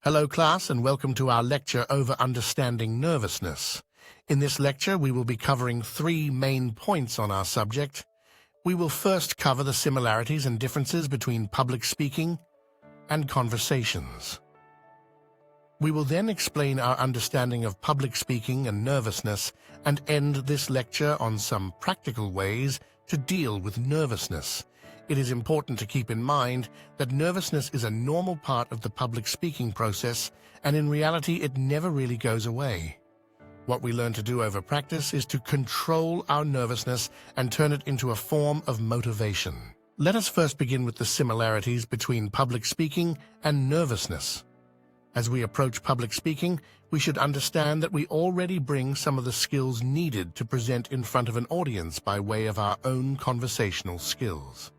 Hello class, and welcome to our lecture over understanding nervousness. In this lecture we will be covering three main points on our subject. We will first cover the similarities and differences between public speaking and conversations. We will then explain our understanding of public speaking and nervousness and end this lecture on some practical ways to deal with nervousness. It is important to keep in mind that nervousness is a normal part of the public speaking process, and in reality it never really goes away. What we learn to do over practice is to control our nervousness and turn it into a form of motivation. Let us first begin with the similarities between public speaking and nervousness. As we approach public speaking, we should understand that we already bring some of the skills needed to present in front of an audience by way of our own conversational skills.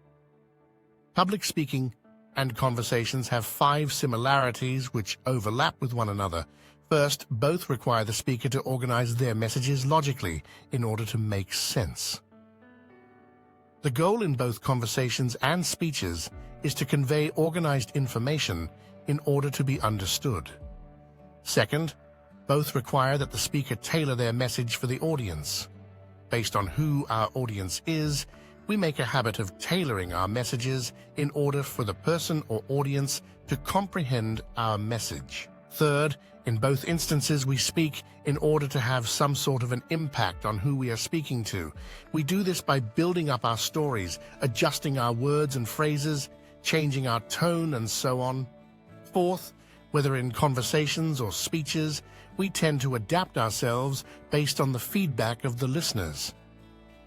Public speaking and conversations have 5 similarities which overlap with one another. First, both require the speaker to organize their messages logically in order to make sense. The goal in both conversations and speeches is to convey organized information in order to be understood. Second, both require that the speaker tailor their message for the audience. Based on who our audience is, we make a habit of tailoring our messages in order for the person or audience to comprehend our message. Third, in both instances we speak in order to have some sort of an impact on who we are speaking to. We do this by building up our stories, adjusting our words and phrases, changing our tone, and so on. Fourth, whether in conversations or speeches, we tend to adapt ourselves based on the feedback of the listeners.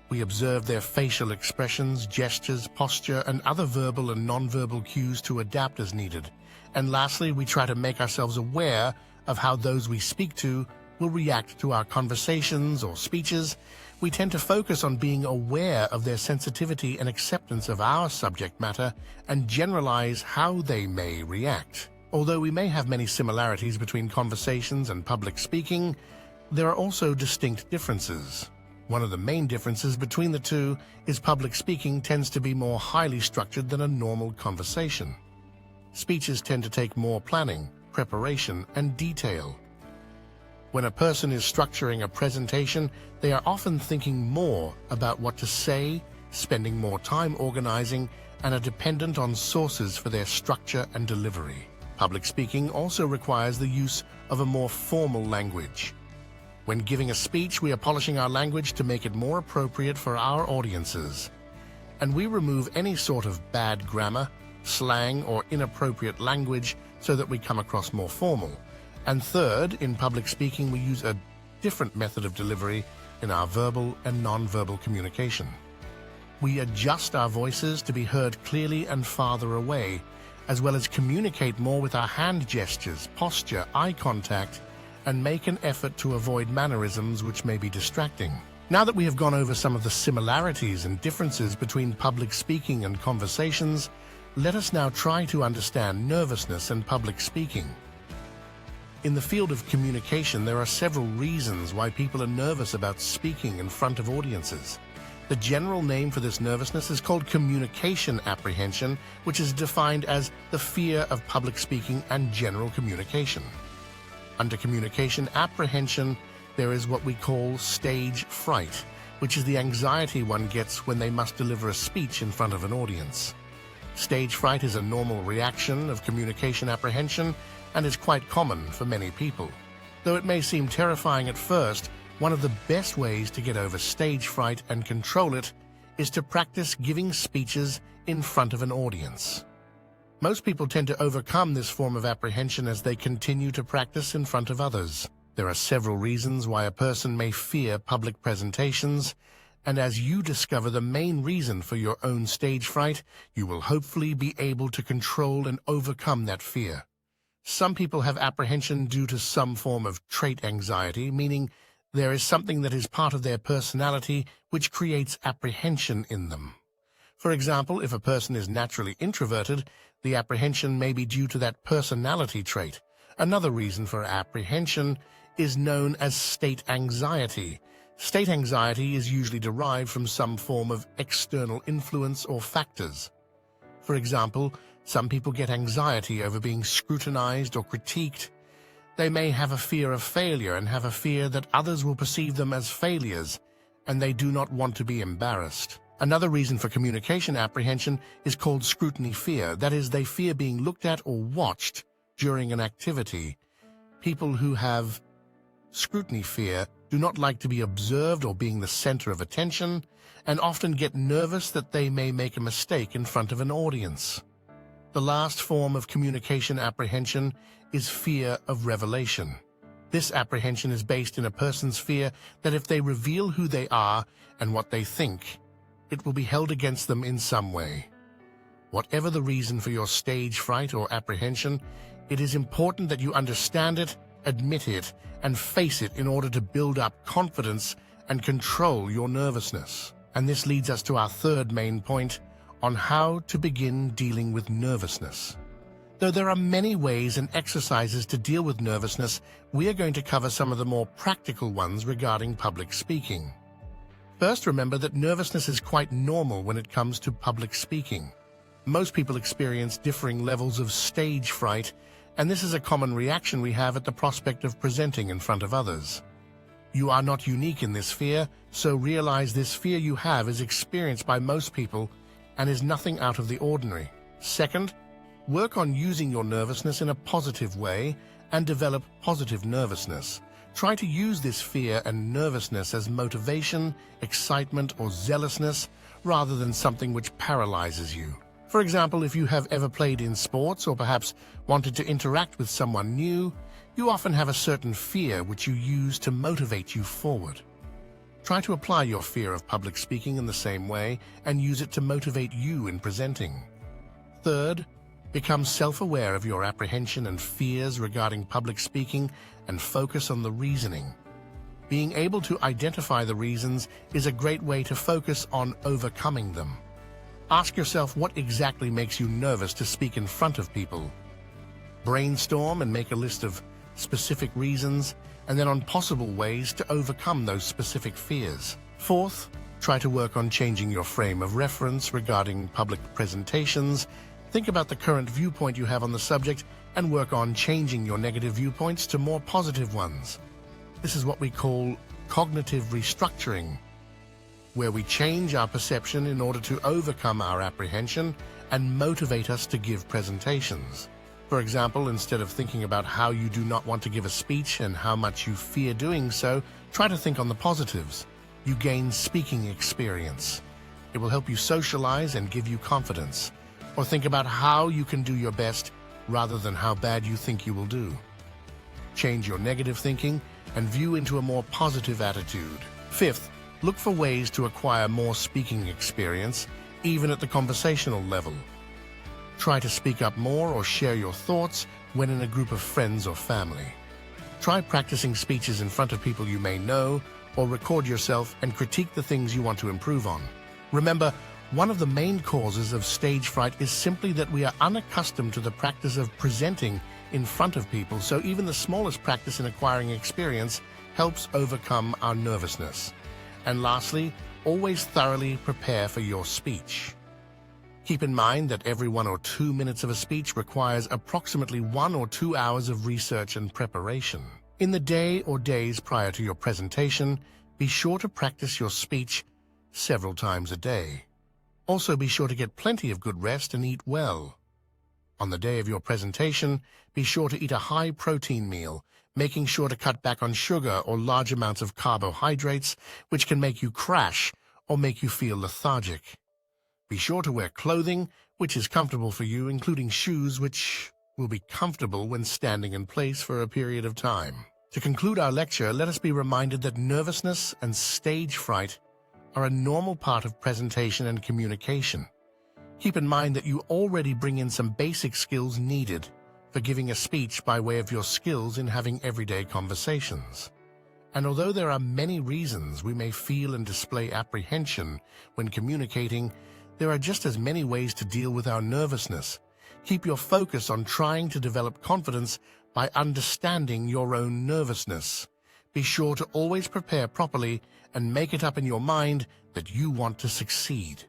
We observe their facial expressions, gestures, posture, and other verbal and nonverbal cues to adapt as needed. And lastly, we try to make ourselves aware of how those we speak to will react to our conversations or speeches. We tend to focus on being aware of their sensitivity and acceptance of our subject matter and generalize how they may react. Although we may have many similarities between conversations and public speaking, there are also distinct differences. One of the main differences between the two is public speaking tends to be more highly structured than a normal conversation. Speeches tend to take more planning, preparation, and detail. When a person is structuring a presentation, they are often thinking more about what to say, spending more time organizing, and are dependent on sources for their structure and delivery. Public speaking also requires the use of a more formal language. When giving a speech, we are polishing our language to make it more appropriate for our audiences. And we remove any sort of bad grammar, slang, or inappropriate language so that we come across more formal. And third, in public speaking, we use a different method of delivery in our verbal and non-verbal communication. We adjust our voices to be heard clearly and farther away, as well as communicate more with our hand gestures, posture, eye contact, and make an effort to avoid mannerisms which may be distracting. Now that we have gone over some of the similarities and differences between public speaking and conversations, let us now try to understand nervousness and public speaking. In the field of communication, there are several reasons why people are nervous about speaking in front of audiences. The general name for this nervousness is called communication apprehension, which is defined as the fear of public speaking and general communication. Under communication apprehension, there is what we call stage fright, which is the anxiety one gets when they must deliver a speech in front of an audience. Stage fright is a normal reaction of communication apprehension and is quite common for many people. Though it may seem terrifying at first, one of the best ways to get over stage fright and control it is to practice giving speeches in front of an audience. Most people tend to overcome this form of apprehension as they continue to practice in front of others. There are several reasons why a person may fear public presentations, and as you discover the main reason for your own stage fright, you will hopefully be able to control and overcome that fear. Some people have apprehension due to some form of trait anxiety, meaning there is something that is part of their personality which creates apprehension in them. For example, if a person is naturally introverted, the apprehension may be due to that personality trait. Another reason for apprehension is known as state anxiety. State anxiety is usually derived from some form of external influence or factors. For example, Some people get anxiety over being scrutinized or critiqued. They may have a fear of failure and have a fear that others will perceive them as failures, and they do not want to be embarrassed. Another reason for communication apprehension is called scrutiny fear. That is, they fear being looked at or watched during an activity. People who have scrutiny fear do not like to be observed or being the center of attention, and often get nervous that they may make a mistake in front of an audience. The last form of communication apprehension is fear of revelation. This apprehension is based in a person's fear that if they reveal who they are and what they think, it will be held against them in some way. Whatever the reason for your stage fright or apprehension, it is important that you understand it, admit it, and face it in order to build up confidence and control your nervousness. And this leads us to our third main point on how to begin dealing with nervousness. Though there are many ways and exercises to deal with nervousness, we are going to cover some of the more practical ones regarding public speaking. First, remember that nervousness is quite normal when it comes to public speaking. Most people experience differing levels of stage fright, and this is a common reaction we have at the prospect of presenting in front of others. You are not unique in this fear, so realize this fear you have is experienced by most people and is nothing out of the ordinary. Second, work on using your nervousness in a positive way and develop positive nervousness. Try to use this fear and nervousness as motivation, excitement, or zealousness rather than something which paralyzes you. For example, if you have ever played in sports or perhaps wanted to interact with someone new, you often have a certain fear which you use to motivate you forward. Try to apply your fear of public speaking in the same way and use it to motivate you in presenting. Third, become self-aware of your apprehension and fears regarding public speaking and focus on the reasoning. Being able to identify the reasons is a great way to focus on overcoming them. Ask yourself what exactly makes you nervous to speak in front of people. Brainstorm and make a list of specific reasons, and then on possible ways to overcome those specific fears. Fourth, try to work on changing your frame of reference regarding public presentations. Think about the current viewpoint you have on the subject and work on changing your negative viewpoints to more positive ones. This is what we call cognitive restructuring, where we change our perception in order to overcome our apprehension and motivate us to give presentations. For example, instead of thinking about how you do not want to give a speech and how much you fear doing so, try to think on the positives. You gain speaking experience. It will help you socialize and give you confidence. Or think about how you can do your best rather than how bad you think you will do. Change your negative thinking and view into a more positive attitude. Fifth, look for ways to acquire more speaking experience, even at the conversational level. Try to speak up more or share your thoughts when in a group of friends or family. Try practicing speeches in front of people you may know, or record yourself and critique the things you want to improve on. Remember, one of the main causes of stage fright is simply that we are unaccustomed to the practice of presenting in front of people, so even the smallest practice in acquiring experience helps overcome our nervousness. And lastly, always thoroughly prepare for your speech. Keep in mind that every 1 or 2 minutes of a speech requires approximately 1 or 2 hours of research and preparation. In the day or days prior to your presentation, be sure to practice your speech several times a day. Also, be sure to get plenty of good rest and eat well. On the day of your presentation, be sure to eat a high-protein meal, making sure to cut back on sugar or large amounts of carbohydrates, which can make you crash or make you feel lethargic. Be sure to wear clothing which is comfortable for you, including shoes which will be comfortable when standing in place for a period of time. To conclude our lecture, let us be reminded that nervousness and stage fright are a normal part of presentation and communication. Keep in mind that you already bring in some basic skills needed for giving a speech by way of your skills in having everyday conversations. And although there are many reasons we may feel and display apprehension when communicating, there are just as many ways to deal with our nervousness. Keep your focus on trying to develop confidence by understanding your own nervousness. Be sure to always prepare properly and make it up in your mind that you want to succeed.